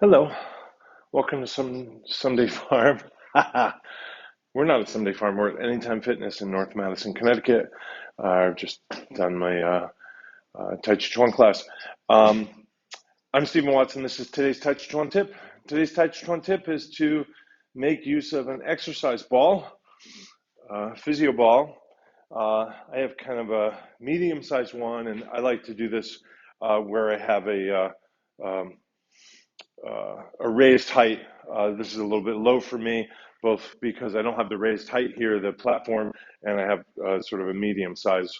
Hello, welcome to some Someday Farm. We're not at Someday Farm. We're at Anytime Fitness in North Madison, Connecticut. I've just done my Tàijíquán class. Um, I'm Stephen Watson. This is today's Tàijíquán Tip. Today's Tàijíquán Tip is to make use of an exercise ball, Physioball. I have kind of a medium-sized one, and I like to do this where I have um, a raised height. This is a little bit low for me, both because I don't have the raised height here, the platform, and I have sort of a medium size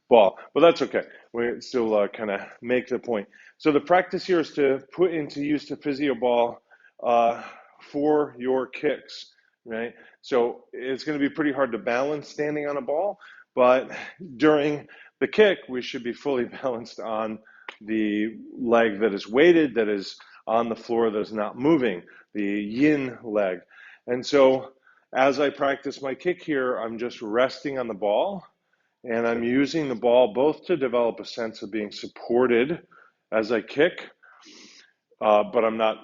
ball. But that's okay. We still kind of make the point. So the practice here is to put into use the physio ball for your kicks, right? So it's going to be pretty hard to balance standing on a ball, but during the kick, we should be fully balanced on the leg that is weighted, that is on the floor, that is not moving, the yin leg. And so as I practice my kick here, I'm just resting on the ball, and I'm using the ball both to develop a sense of being supported as I kick, but I'm not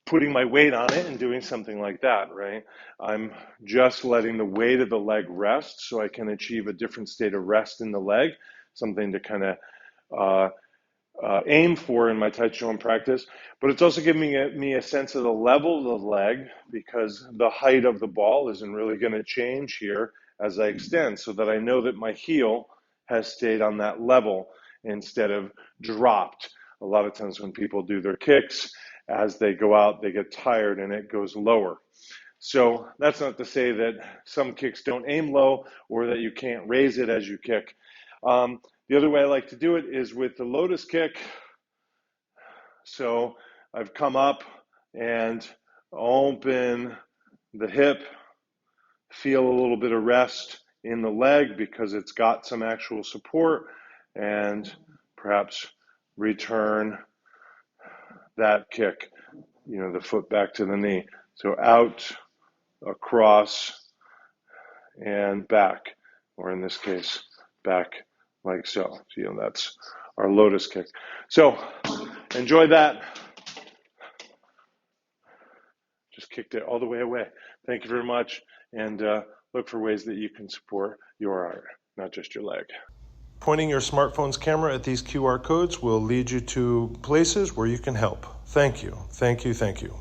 putting my weight on it and doing something like that, right? I'm just letting the weight of the leg rest so I can achieve a different state of rest in the leg, something to kind of aim for in my Tàijíquán practice. But it's also giving me a sense of the level of the leg, because the height of the ball isn't really going to change here as I extend, so that I know that my heel has stayed on that level instead of dropped. A lot of times when people do their kicks, as they go out, they get tired and it goes lower. So that's not to say that some kicks don't aim low or that you can't raise it as you kick. The other way I like to do it is with the lotus kick. So I've come up and open the hip, feel a little bit of rest in the leg because it's got some actual support, and perhaps return that kick, the foot back to the knee. So out, across, and back, or in this case, back like so. That's our lotus kick. So enjoy that. Just kicked it all the way away. Thank you very much, and look for ways that you can support your art, not just your leg. Pointing your smartphone's camera at these QR codes will lead you to places where you can help. Thank you, thank you, thank you.